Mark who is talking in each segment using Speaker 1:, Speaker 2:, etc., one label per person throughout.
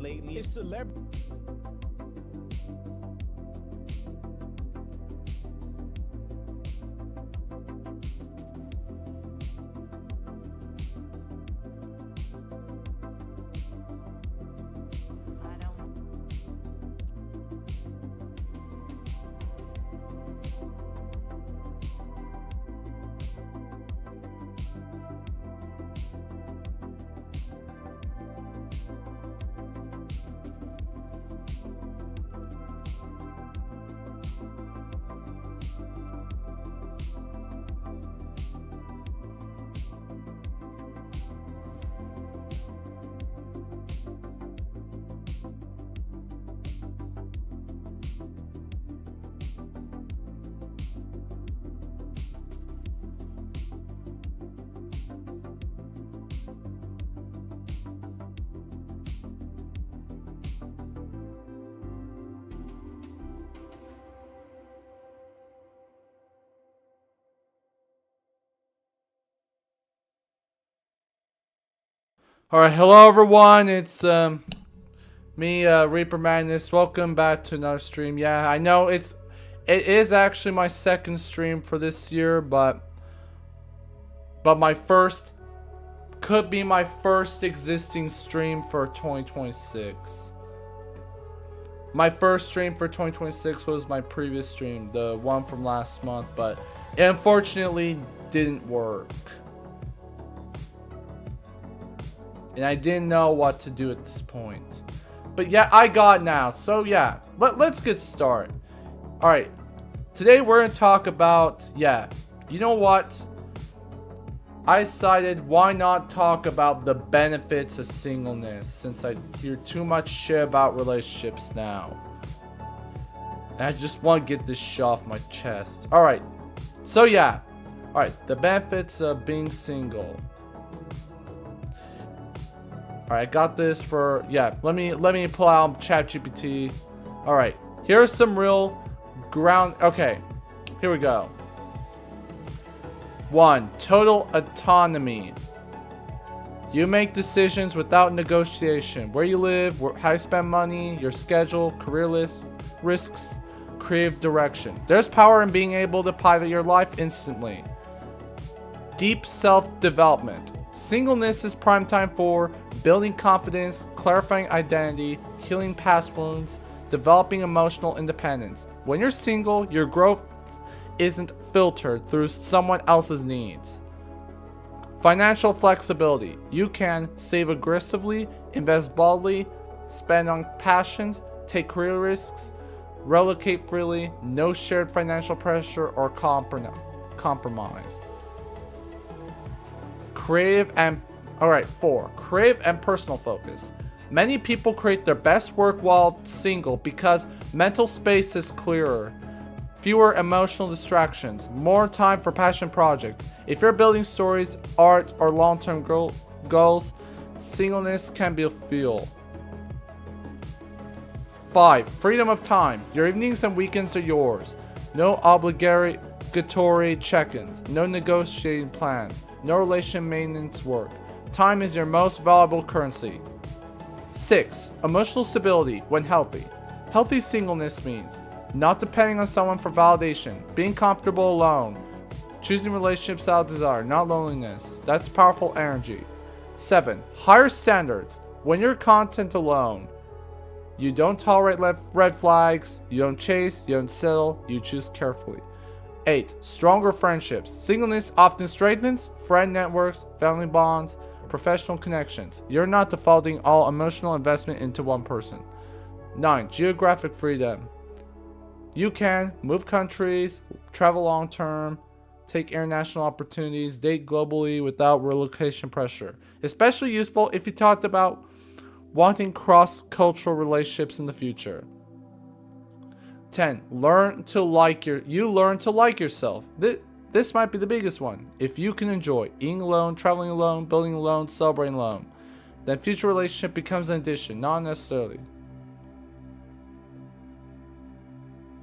Speaker 1: lately is celebrity.
Speaker 2: I don't.
Speaker 3: All right, hello everyone. It's me, Reaper Madness. Welcome back to another stream. Yeah, I know it is actually my second stream for this year, but my first could be my first existing stream for 2026. My first stream for 2026 was my previous stream, the one from last month, but it unfortunately didn't work. And I didn't know what to do at this point. But yeah, I got it now. So yeah, let's get started. Alright, today we're going to talk about, you know what? I decided why not talk about the benefits of singleness, since I hear too much shit about relationships now. And I just want to get this shit off my chest. Alright, so yeah. Alright, the benefits of being single. Alright, I got this for, let me pull out ChatGPT. Alright, here's some real ground, okay, here we go. 1. Total autonomy. You make decisions without negotiation. Where you live, how you spend money, your schedule, career risks, creative direction. There's power in being able to pivot your life instantly. Deep self-development. Singleness is prime time for building confidence, clarifying identity, healing past wounds, developing emotional independence. When you're single, your growth isn't filtered through someone else's needs. Financial flexibility. You can save aggressively, invest boldly, spend on passions, take career risks, relocate freely, no shared financial pressure or compromise. Creative and 4. Creative and personal focus. Many people create their best work while single because mental space is clearer, fewer emotional distractions, more time for passion projects. If you're building stories, art, or long-term goals, singleness can be a fuel. 5. Freedom of time. Your evenings and weekends are yours. No obligatory check-ins, no negotiating plans, no relation maintenance work. Time is your most valuable currency. 6. Emotional stability when healthy. Healthy singleness means not depending on someone for validation, being comfortable alone, choosing relationships out of desire, not loneliness. That's powerful energy. 7. Higher standards. When you're content alone, you don't tolerate red flags, you don't chase, you don't settle, you choose carefully. 8. Stronger friendships. Singleness often strengthens friend networks, family bonds, professional connections. You're not defaulting all emotional investment into one person. 9. Geographic freedom. You can move countries, travel long term, take international opportunities, date globally without relocation pressure. Especially useful if you talked about wanting cross-cultural relationships in the future. 10. Learn to like yourself. This might be the biggest one. If you can enjoy eating alone, traveling alone, building alone, celebrating alone, then future relationship becomes an addition, not necessarily.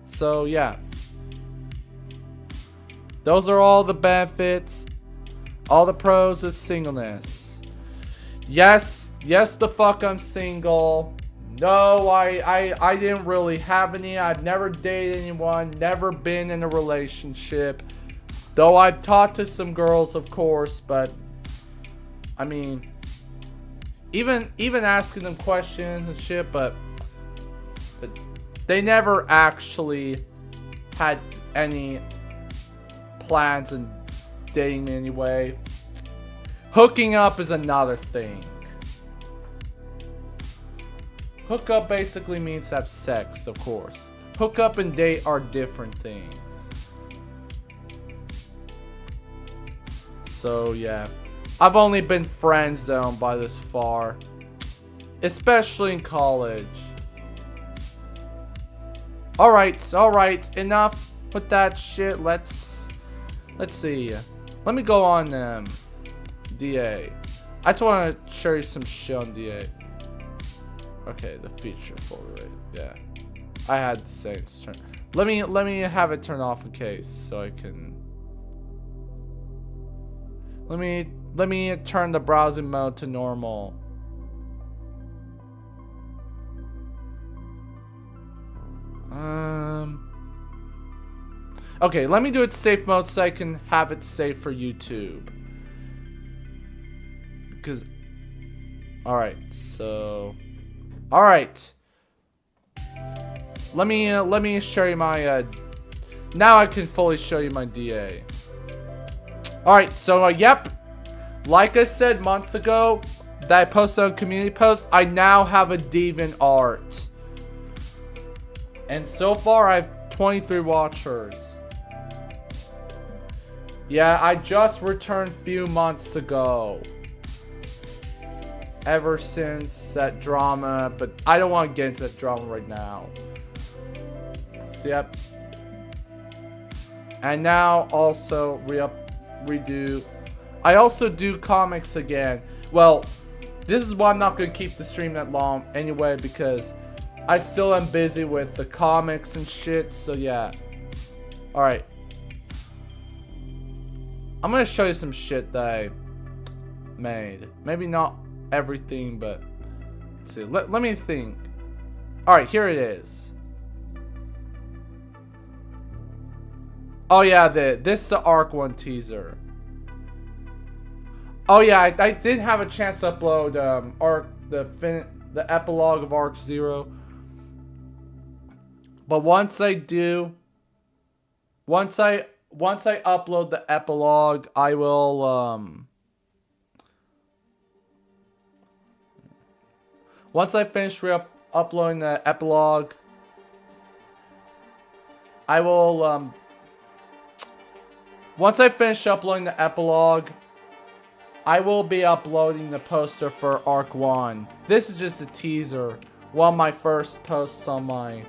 Speaker 3: So yeah. Those are all the benefits, all the pros of singleness. Yes, the fuck I'm single. No, I didn't really have any. I've never dated anyone, never been in a relationship. Though I've talked to some girls, of course, but I mean, even asking them questions and shit, but they never actually had any plans in dating me anyway. Hooking up is another thing. Hook up basically means have sex, of course. Hook up and date are different things. So yeah, I've only been friend zoned by this far, especially in college. All right, enough with that shit. Let's see. Let me go on DA. I just want to show you some shit on DA. Okay, the feature folder, right? Yeah, I had the settings turn. Let me have it turn off in case, so I can. Let me turn the browsing mode to normal. Okay, let me do it safe mode so I can have it safe for YouTube. Because, all right, so. All right. Let me show you my. Now I can fully show you my DA. All right. So yep. Like I said months ago, that I posted on community post, I now have a DeviantArt, and so far I have 23 watchers. Yeah, I just returned a few months ago. Ever since that drama, but I don't want to get into that drama right now. So, yep. And now also redo. I also do comics again. Well, this is why I'm not going to keep the stream that long anyway, because I still am busy with the comics and shit. So yeah. All right. I'm going to show you some shit that I made. Maybe not everything, but let's see. Let me think. All right, here it is. Oh yeah, this is the Arc 1 teaser. Oh yeah, I did have a chance to upload Arc the epilogue of Arc 0. But once I upload the epilogue, I will once I finish uploading the epilogue, I will, once I finish uploading the epilogue, I will be uploading the poster for Arc 1. This is just a teaser. One of my first posts on my,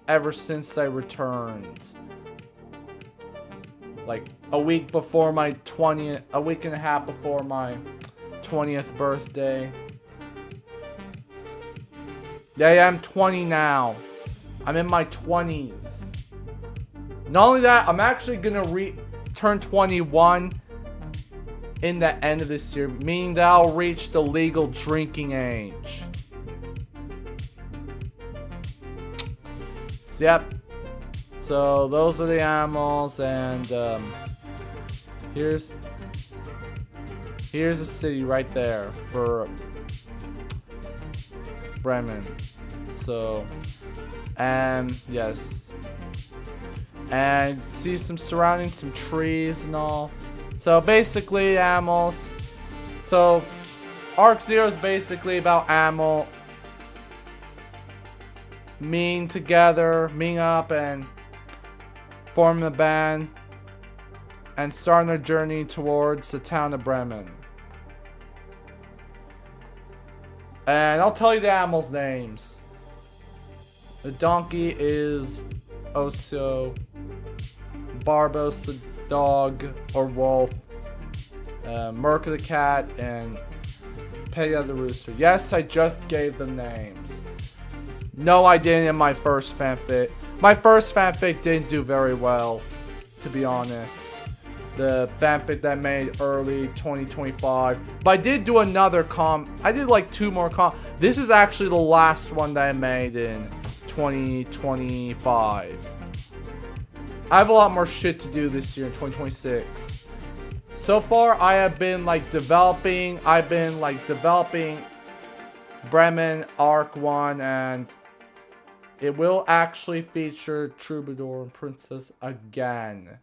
Speaker 3: ever since I returned. Like, a week before my 20th, a week and a half before my 20th birthday. Yeah, I'm 20 now. I'm in my 20s. Not only that, I'm actually gonna turn 21 in the end of this year, meaning that I'll reach the legal drinking age. So, yep. So those are the animals, and here's a city right there for Bremen. So, and yes, and see some surroundings, some trees and all. So basically animals. So Arc 0 is basically about animal meeting up and forming a band and starting their journey towards the town of Bremen. And I'll tell you the animals' names. The donkey is Oso, Barbos the dog or wolf, Merca the cat, and Pega the rooster. Yes, I just gave them names. No, I didn't in my first fanfic. My first fanfic didn't do very well, to be honest. the fanfic that I made early 2025. But I did do another I did like 2 more This is actually the last one that I made in 2025. I have a lot more shit to do this year in 2026. So far, I've been developing Bremen Arc 1, and it will actually feature Troubadour and Princess again.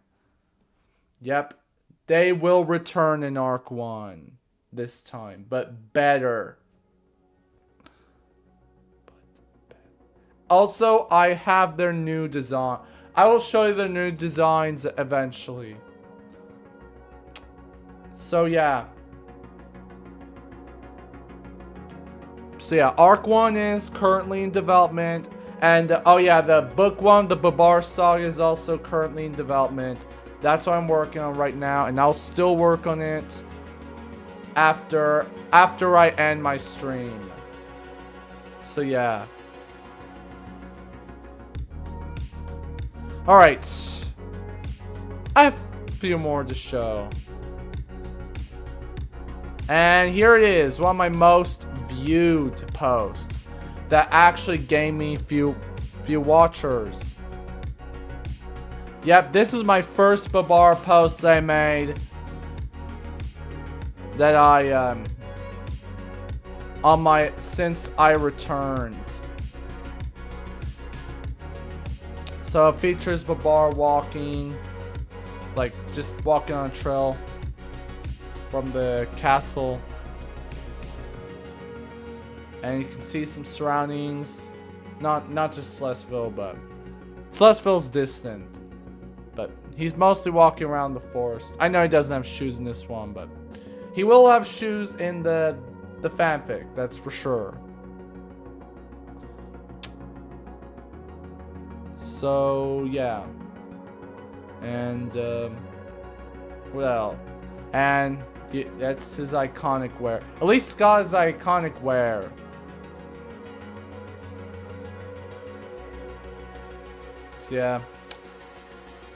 Speaker 3: Yep, they will return in Arc 1 this time, but better. Also, I have their new design. I will show you the new designs eventually. So yeah. Arc 1 is currently in development. And oh yeah, the book 1, the Babar Saga, is also currently in development. That's what I'm working on right now, and I'll still work on it after I end my stream. So yeah. Alright. I have a few more to show. And here it is, one of my most viewed posts that actually gave me few watchers. Yep, this is my first Babar post I made that since I returned. So it features Babar walking, just walking on a trail from the castle. And you can see some surroundings. Not just Celestville, but Celestville's distant. But he's mostly walking around the forest. I know he doesn't have shoes in this one, but he will have shoes in the fanfic, that's for sure. So yeah. And what else? And that's his iconic wear. At least Scott is iconic wear. So yeah.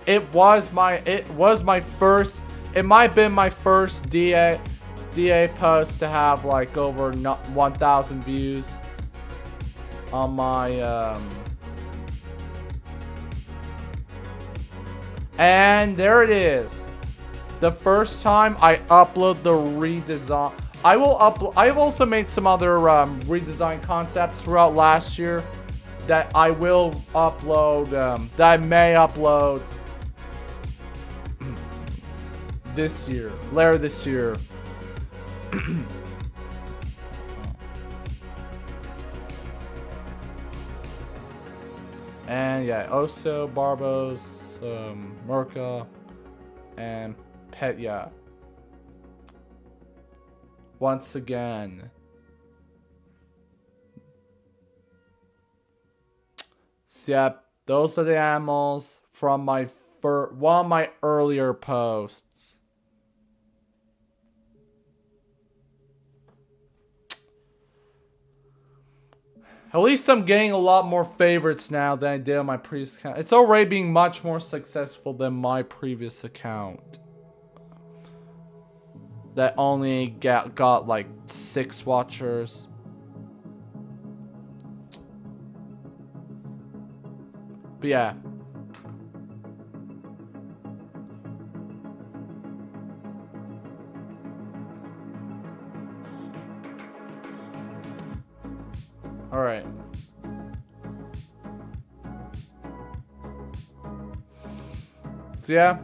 Speaker 3: It might have been my first DA post to have over 1,000 views on my and there it is. The first time I upload the redesign. I've also made some other redesign concepts throughout last year that I will upload, that I may upload this year, later this year. And yeah, Oso, Barbos, Merca, and Petya. Once again. So yeah, those are the animals from one of my earlier posts. At least I'm getting a lot more favorites now than I did on my previous account. It's already being much more successful than my previous account. That only got 6 watchers. But yeah. Alright. So yeah.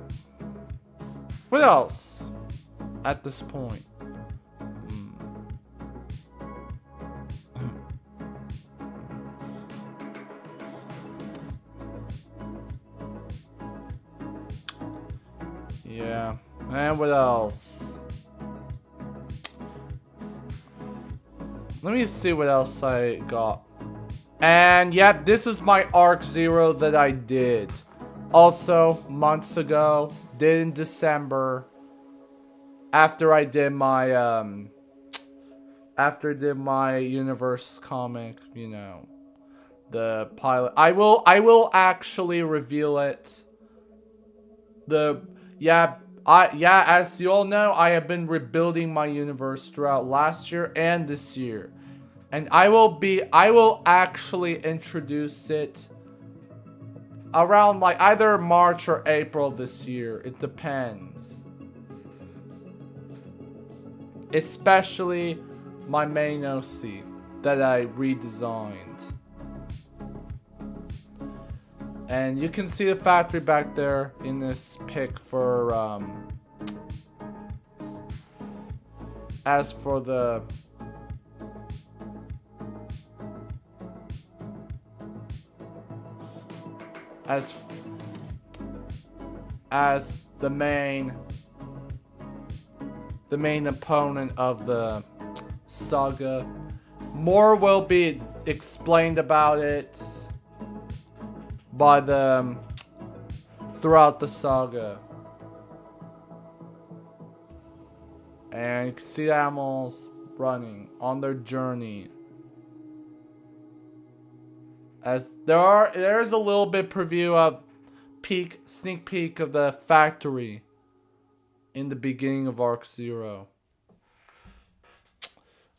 Speaker 3: What else? At this point. Yeah. And what else? Let me see what else I got. And yep, this is my Arc 0 that I did. Also, months ago. Did in December. After I did my, Universe comic, you know. The pilot. I will actually reveal it. Yeah, as you all know, I have been rebuilding my universe throughout last year and this year. And I will actually introduce it around like either March or April this year. It depends. Especially my main OC that I redesigned. And you can see the factory back there in this pic for as for the as the main opponent of the saga. More will be explained about it by the throughout the saga. And you can see the animals running on their journey. As there's a little bit preview of sneak peek of the factory in the beginning of Arc 0.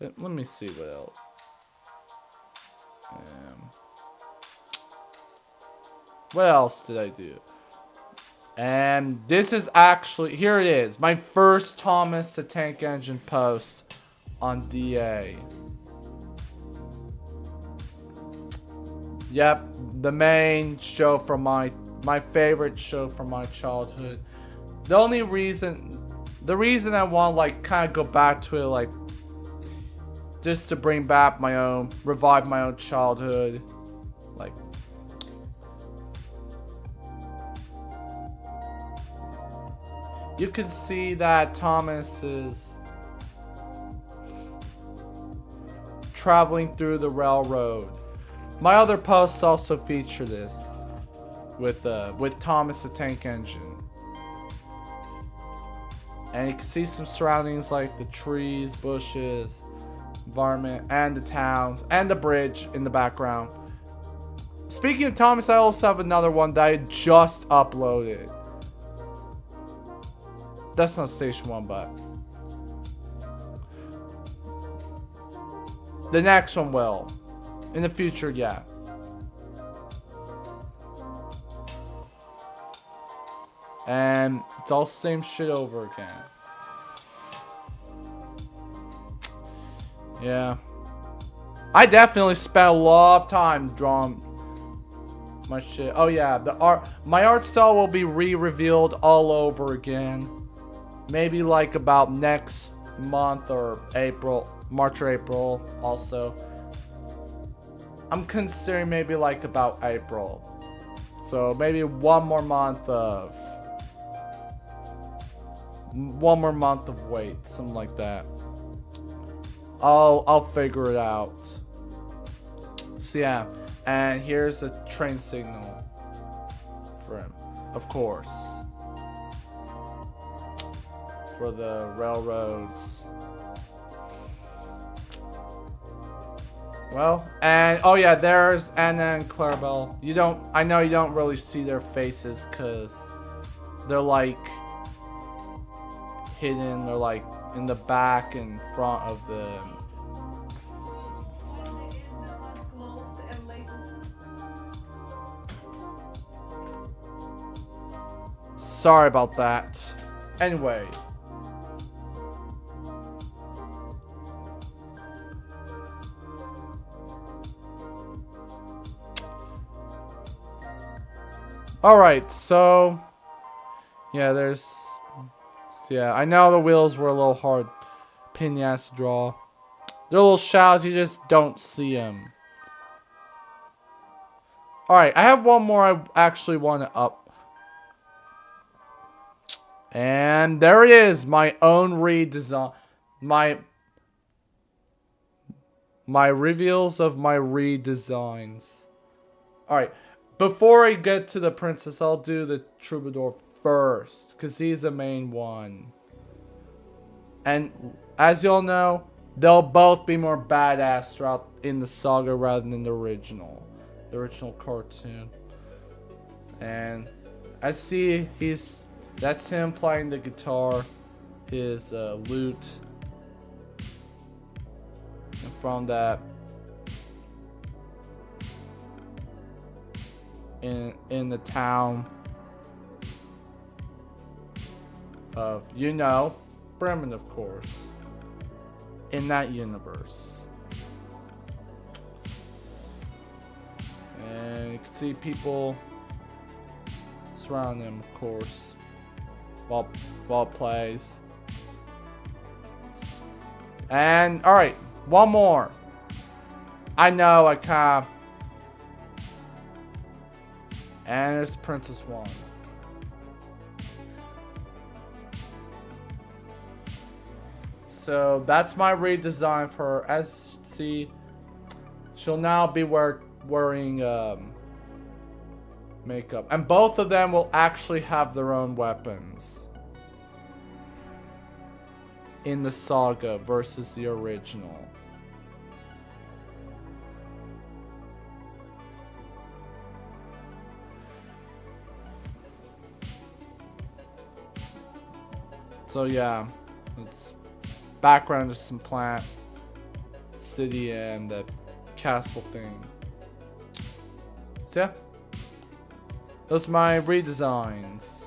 Speaker 3: Let me see what else. What else did I do? And this is actually, here it is, my first Thomas the Tank Engine post on DA. Yep, the main show from my favorite show from my childhood. The reason I want to like kind of go back to it, like just to bring back revive my own childhood, like. You can see that Thomas is traveling through the railroad. My other posts also feature this with Thomas the Tank Engine. And you can see some surroundings like the trees, bushes, environment, and the towns, and the bridge in the background. Speaking of Thomas, I also have another one that I just uploaded. That's not Station 1, but the next one will. In the future, yeah. And it's all same shit over again. Yeah. I definitely spent a lot of time drawing my shit. Oh yeah, my art style will be re-revealed all over again. Maybe like about next month or March or April also. I'm considering maybe like about April. So maybe one more month of wait, something like that. I'll figure it out. So yeah, and here's a train signal for him, of course. For the railroads. Well, and oh yeah, there's Anna and Clarabelle. I know you don't really see their faces because they're like hidden. They're like in the back and front of the. Sorry about that. Anyway. Alright, so yeah, I know the wheels were a little hard pain in the ass to draw. They're little shadows, you just don't see them. Alright, I have one more I actually want to up. And there it is, my own redesign. My reveals of my redesigns. Alright. Before I get to the princess, I'll do the troubadour first, because he's the main one. And as you all know, they'll both be more badass throughout in the saga rather than the original cartoon. And I see That's him playing the guitar, his lute. And from that, in the town of, Bremen, of course, in that universe. And you can see people surround him, of course, while it plays. And alright, one more. I know I can't. And it's Princess One. So that's my redesign for her. As you see, she'll now be wearing makeup. And both of them will actually have their own weapons in the saga versus the original. So yeah, it's background of some plant, city, and the castle thing. So yeah, those are my redesigns.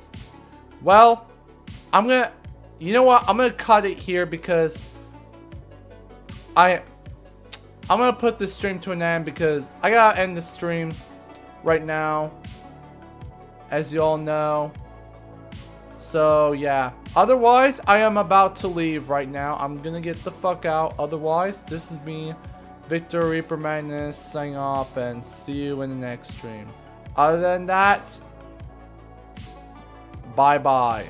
Speaker 3: Well, you know what? I'm gonna cut it here because I'm gonna put this stream to an end because I gotta end the stream right now, as you all know. So yeah, otherwise I am about to leave right now. I'm gonna get the fuck out. Otherwise, this is me, Victor Reaper Magnus, signing off, and see you in the next stream. Other than that, bye bye.